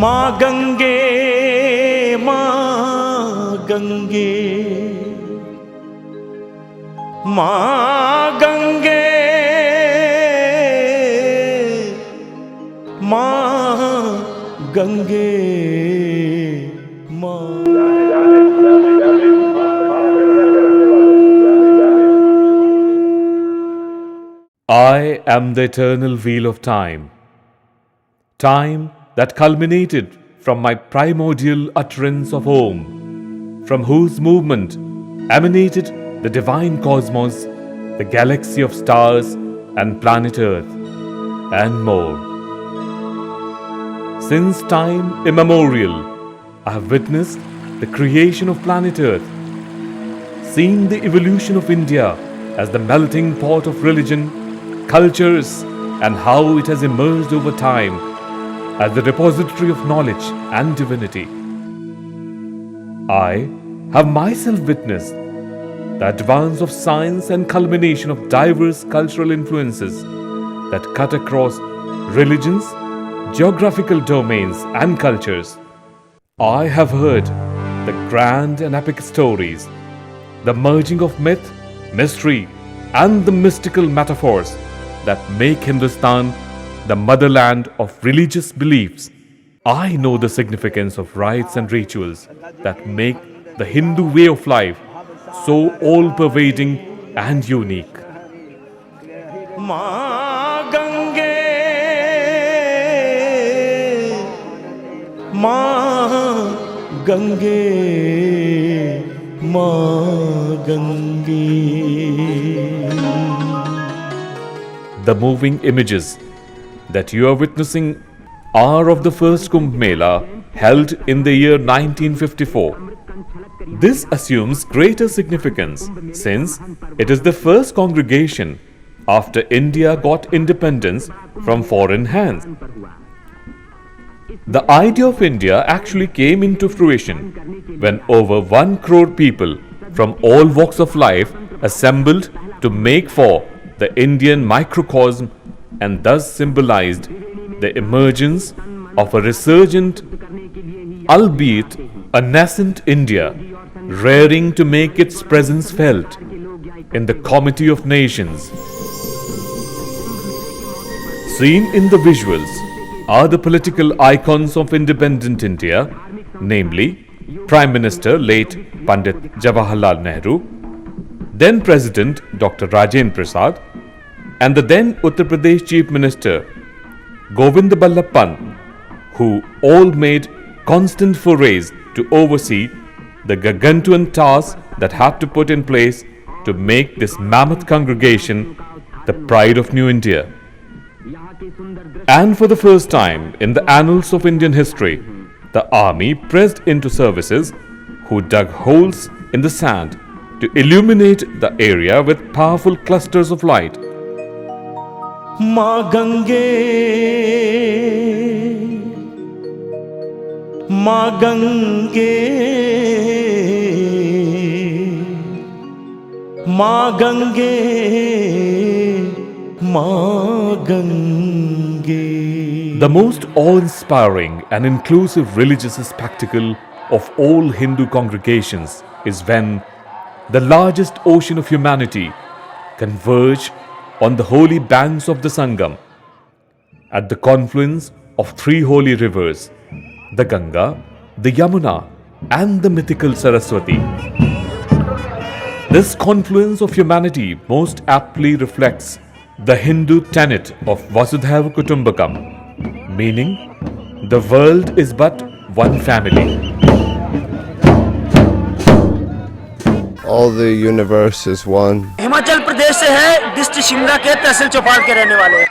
माँ गंगे माँ गंगे माँ गंगे माँ गंगे माँ। I am the eternal wheel of time, time that culminated from my primordial utterance of Om, from whose movement emanated the divine cosmos, the galaxy of stars and planet Earth, and more. Since time immemorial, I have witnessed the creation of planet Earth, seen the evolution of India as the melting pot of religion, cultures, and how it has emerged over time as the repository of knowledge and divinity. I have myself witnessed the advance of science and culmination of diverse cultural influences that cut across religions, geographical domains, and cultures. I have heard the grand and epic stories, the merging of myth, mystery, and the mystical metaphors that make Hindustan the motherland of religious beliefs. I know the significance of rites and rituals that make the Hindu way of life so all-pervading and unique. माँ गंगे माँ गंगे माँ Gange. The moving images that you are witnessing are of the first Kumbh Mela held in the year 1954. This assumes greater significance since it is the first congregation after India got independence from foreign hands. The idea of India actually came into fruition when over 1 crore people from all walks of life assembled to make for the Indian microcosm and thus symbolized the emergence of a resurgent, albeit a nascent India, raring to make its presence felt in the comity of nations. Seen in the visuals are the political icons of independent India, namely Prime Minister late Pandit Jawaharlal Nehru, then President Dr. Rajendra Prasad, and the then Uttar Pradesh Chief Minister Govind Ballabh Pant, who all made constant forays to oversee the gargantuan task that had to put in place to make this mammoth congregation the pride of New India. And for the first time in the annals of Indian history, the army pressed into services who dug holes in the sand to illuminate the area with powerful clusters of light. माँ गंगे माँ गंगे माँ गंगे माँ Gange. The most awe-inspiring and inclusive religious spectacle of all Hindu congregations is when the largest ocean of humanity converge on the holy banks of the Sangam at the confluence of 3 holy rivers, the Ganga, the Yamuna, and the mythical Saraswati. This confluence of humanity most aptly reflects the Hindu tenet of Vasudhaiva Kutumbakam, meaning the world is but one family. All the universe is one. Himachal Pradesh से है, district Shimla के, तहसील चौपाल के रहने वाले हैं।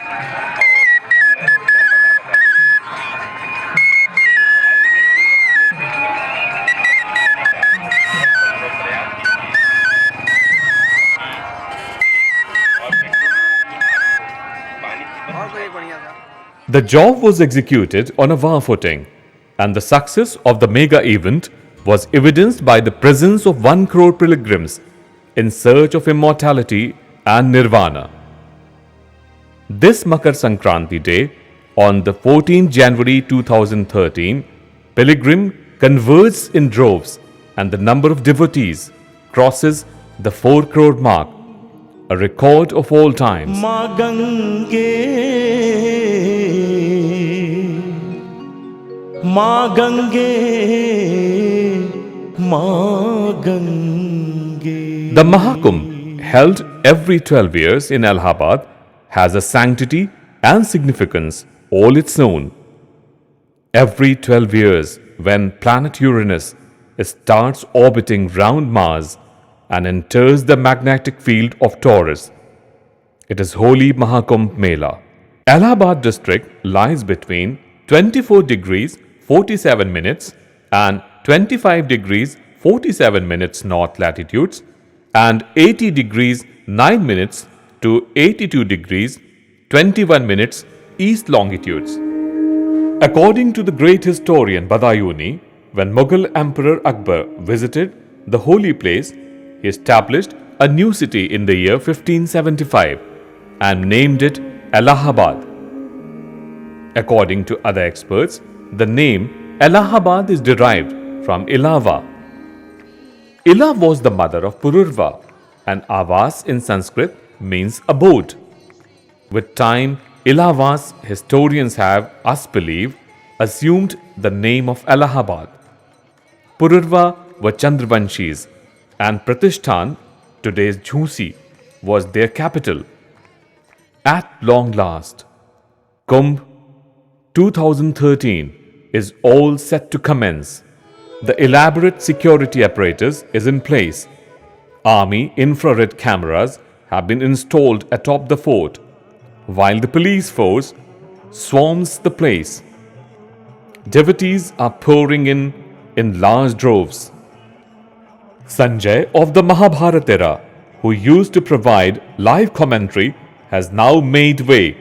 The job was executed on a war footing, and the success of the mega event was evidenced by the presence of 1 crore pilgrims in search of immortality and nirvana. This Makar Sankranti day On the 14th January 2013, pilgrim converges in droves and the number of devotees crosses the 4 crore mark, a record of all times. माँ गंगे, माँ गंगे, माँ Gange. The Mahakumbh, held every 12 years in Allahabad, has a sanctity and significance all its own. Every 12 years, when planet Uranus starts orbiting round Mars and enters the magnetic field of Taurus, it is Holy Mahakumbh Mela. Allahabad district lies between 24 degrees 47 minutes and 25 degrees 47 minutes north latitudes and 80 degrees 9 minutes to 82 degrees 21 minutes east longitudes. According to the great historian Badayuni, when Mughal Emperor Akbar visited the holy place, he established a new city in the year 1575 and named it Allahabad. According to other experts, the name Allahabad is derived from Ilava. Ila was the mother of Pururva, and Avas in Sanskrit means abode. With time, Ilava's historians have, us believe, assumed the name of Allahabad. Pururva were Chandravanshis, and Pratishthan, today's Jhansi, was their capital. At long last, Kumbh 2013 is all set to commence. The elaborate security apparatus is in place. Army infrared cameras have been installed atop the fort, while the police force swarms the place. Devotees are pouring in large droves. Sanjay of the Mahabharata era, who used to provide live commentary, has now made way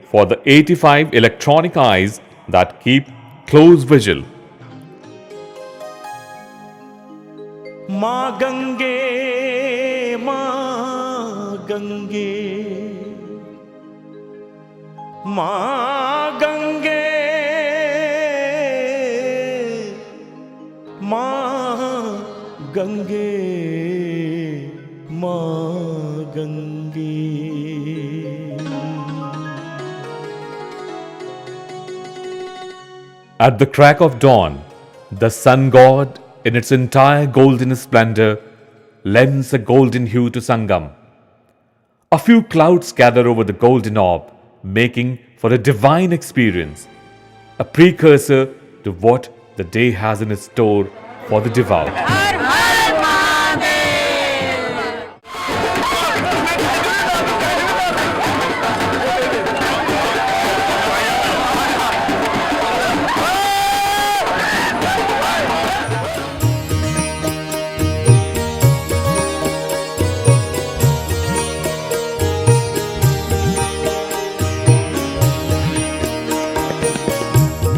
for the 85 electronic eyes that keep close vigil. माँ गंगे, माँ गंगे, माँ गंगे, माँ गंगे, माँ Gange. At the crack of dawn, the sun god, in its entire golden splendor, lends a golden hue to Sangam. A few clouds gather over the golden orb, making for a divine experience, a precursor to what the day has in its store for the devout.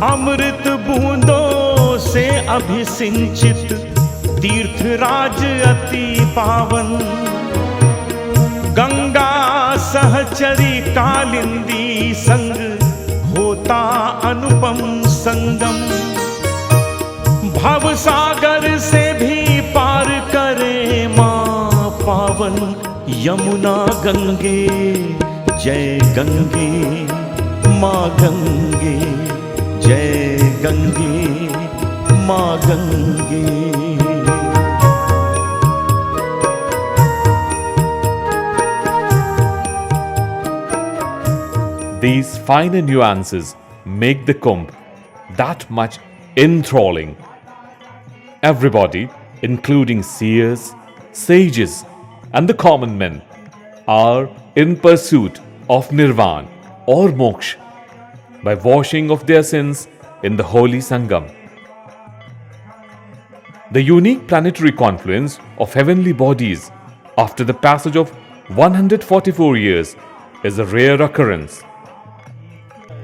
अमृत बूंदों से अभिसिंचित तीर्थराज अति पावन, गंगा सहचरी कालिंदी संग होता अनुपम संगम. भव सागर से भी पार करे माँ पावन यमुना गंगे. जय गंगे माँ गंगे, जय गंगे माँ Gange. These finer nuances make the Kumbh that much enthralling. Everybody, including seers, sages, and the common men, are in pursuit of Nirvana or Moksha by washing of their sins in the holy Sangam. The unique planetary confluence of heavenly bodies after the passage of 144 years is a rare occurrence.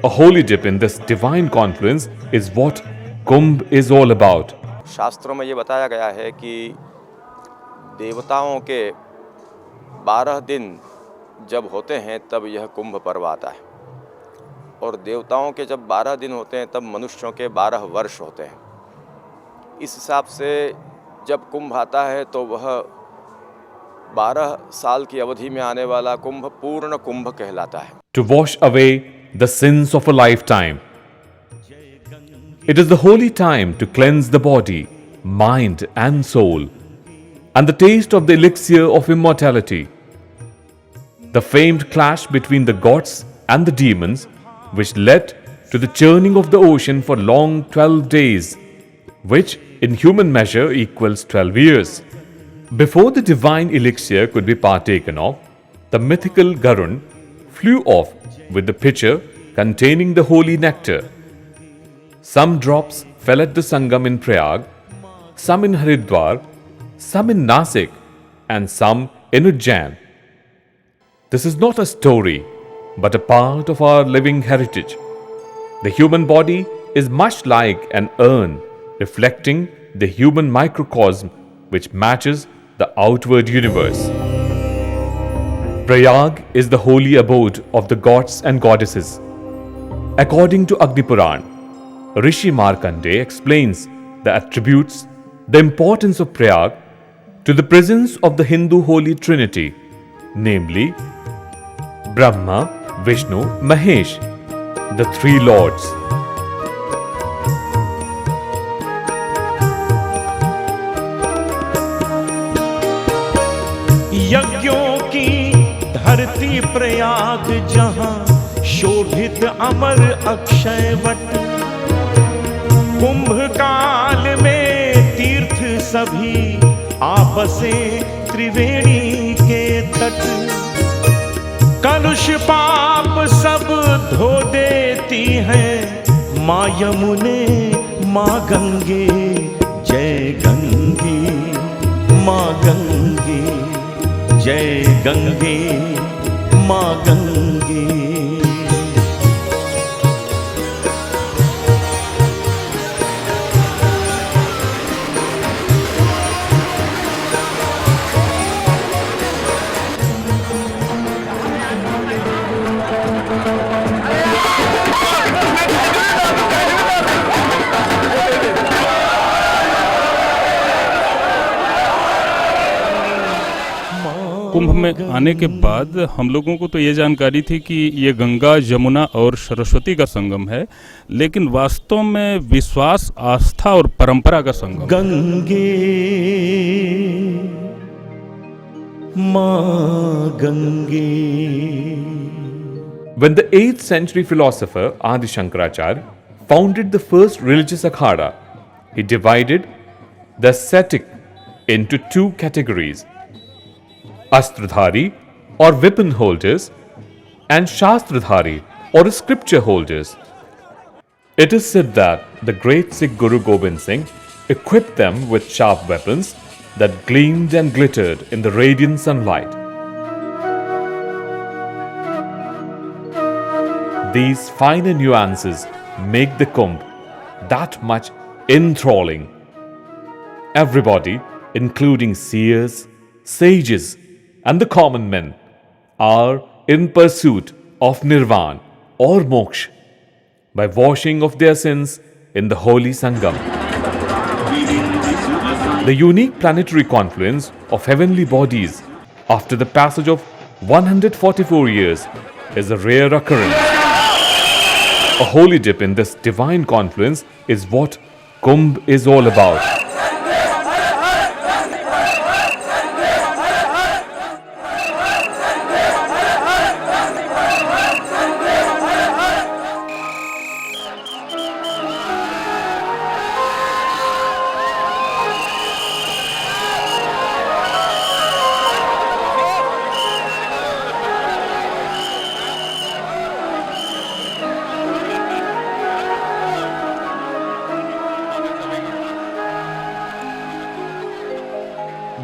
A holy dip in this divine confluence is what Kumbh is all about. शास्त्रों में ये बताया गया है कि देवताओं के 12 दिन जब होते हैं तब यह कुंभ पर्व आता है और देवताओं के जब 12 दिन होते हैं तब मनुष्यों के 12 वर्ष होते हैं। इस हिसाब से जब कुंभ आता है तो वह 12 साल की अवधि में आने वाला कुंभ पूर्ण कुंभ कहलाता है। To wash away the sins of a lifetime. It is the holy time to cleanse the body, mind and soul, and the taste of the elixir of immortality. The famed clash between the gods and the demons, which led to the churning of the ocean for long 12 days, which in human measure equals 12 years. Before the divine elixir could be partaken of, the mythical Garun flew off with the pitcher containing the holy nectar. Some drops fell at the Sangam in Prayag, some in Haridwar, some in Nasik, and some in Ujjain. This is not a story, but a part of our living heritage. The human body is much like an urn reflecting the human microcosm which matches the outward universe. Prayag is the holy abode of the gods and goddesses. According to Agni Puran, Rishi Markandeya explains the attributes, the importance of Prayag to the presence of the Hindu Holy Trinity, namely Brahma, Vishnu, Mahesh, the three lords. यज्ञों की धरती प्रयाग जहां शोभित अमर अक्षय वट, कुंभ काल में तीर्थ सभी आपसे त्रिवेणी के तट, कलुष पाप सब धो देती हैं माँ यमुने माँ गंगे, जय गंगे माँ गंगे, जय गंगे माँ गंगे। कुंभ में आने के बाद हम लोगों को तो ये जानकारी थी कि ये गंगा, यमुना और सरस्वती का संगम है, लेकिन वास्तव में विश्वास, आस्था और परंपरा का संगम। गंगे माँ Gange. When the 8th century philosopher Adi Shankaracharya founded the first religious akhada, he divided the ascetic into two categories: Astradhari or weapon holders and Shastradhari or scripture holders. It is said that the great Sikh Guru Gobind Singh equipped them with sharp weapons that gleamed and glittered in the radiant sunlight. These finer nuances make the Kumbh that much enthralling. Everybody, including seers, sages, and the common men, are in pursuit of nirvana or moksha by washing of their sins in the holy Sangam. The unique planetary confluence of heavenly bodies after the passage of 144 years is a rare occurrence. A holy dip in this divine confluence is what Kumbh is all about.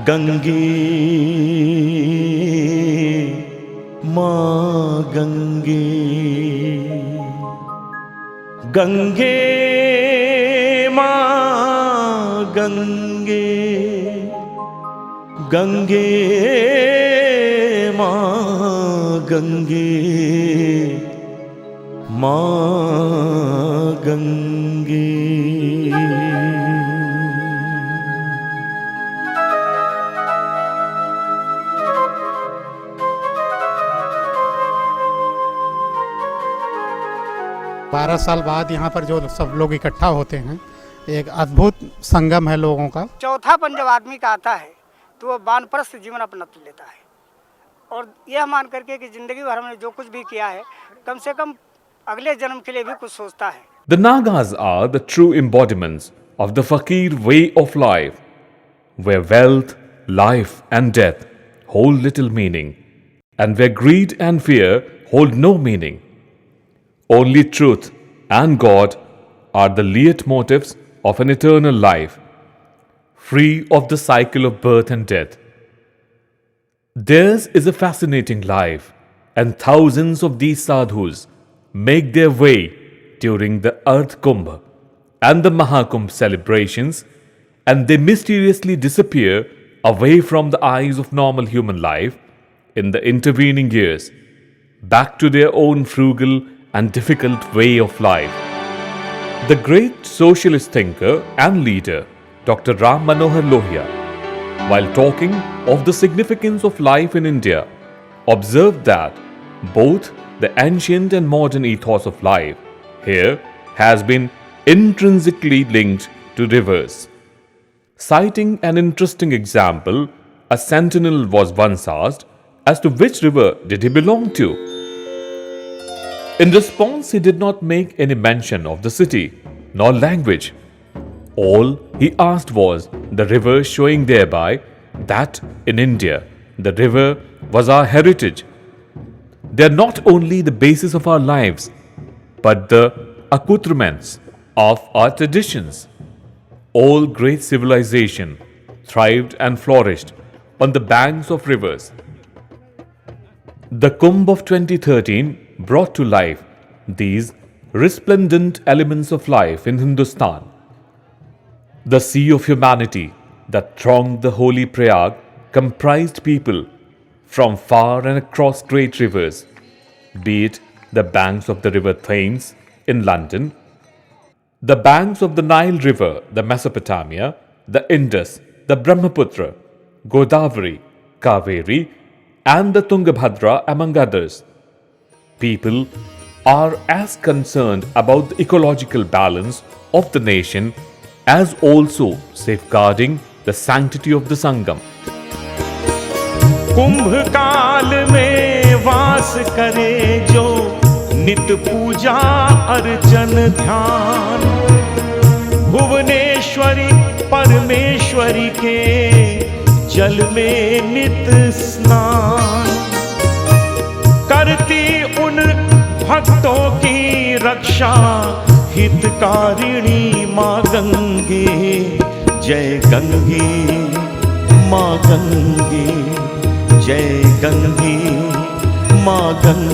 Gange माँ गंगे, गंगे माँ गंगे, गंगे माँ गंगे, माँ गंगे। बारह साल बाद यहाँ पर जो सब लोग इकट्ठा होते हैं, एक अद्भुत संगम है लोगों का। चौथापन जब आदमी का आता है तो वो वानप्रस्थ जीवन अपना लेता है और यह मान करके कि जिंदगी भर हमने जो कुछ भी किया है कम से कम अगले जन्म के लिए भी कुछ सोचता है। The Nagas are the true embodiments of the Fakir way of life, where wealth, life and death hold little meaning, and where greed and fear hold no meaning. Only truth and God are the leitmotifs of an eternal life, free of the cycle of birth and death. Theirs is a fascinating life, and thousands of these sadhus make their way during the Earth Kumbh and the Mahakumbh celebrations, and they mysteriously disappear away from the eyes of normal human life in the intervening years, back to their own frugal and difficult way of life. The great socialist thinker and leader, Dr. Ram Manohar Lohia, while talking of the significance of life in India, observed that both the ancient and modern ethos of life here has been intrinsically linked to rivers. Citing an interesting example, a sentinel was once asked as to which river did he belong to. In response, he did not make any mention of the city nor language. All he asked was the river, showing thereby that in India the river was our heritage. They are not only the basis of our lives, but the accoutrements of our traditions. All great civilization thrived and flourished on the banks of rivers. The Kumbh of 2013 brought to life these resplendent elements of life in Hindustan. The sea of humanity that thronged the holy Prayag comprised people from far and across great rivers, be it the banks of the river Thames in London, the banks of the Nile River, the Mesopotamia, the Indus, the Brahmaputra, Godavari, Kaveri, and the Tungabhadra, among others. People are as concerned about the ecological balance of the nation as also safeguarding the sanctity of the Sangam. कुंभ काल में वास करे जो नित पूजा अर्चन ध्यान, भुवनेश्वरी परमेश्वरी के जल में नित स्नान, करती उन भक्तों की रक्षा हितकारिणी माँ गंगे। जय गंगे माँ गंगे, जय गंगे माँ गंगे।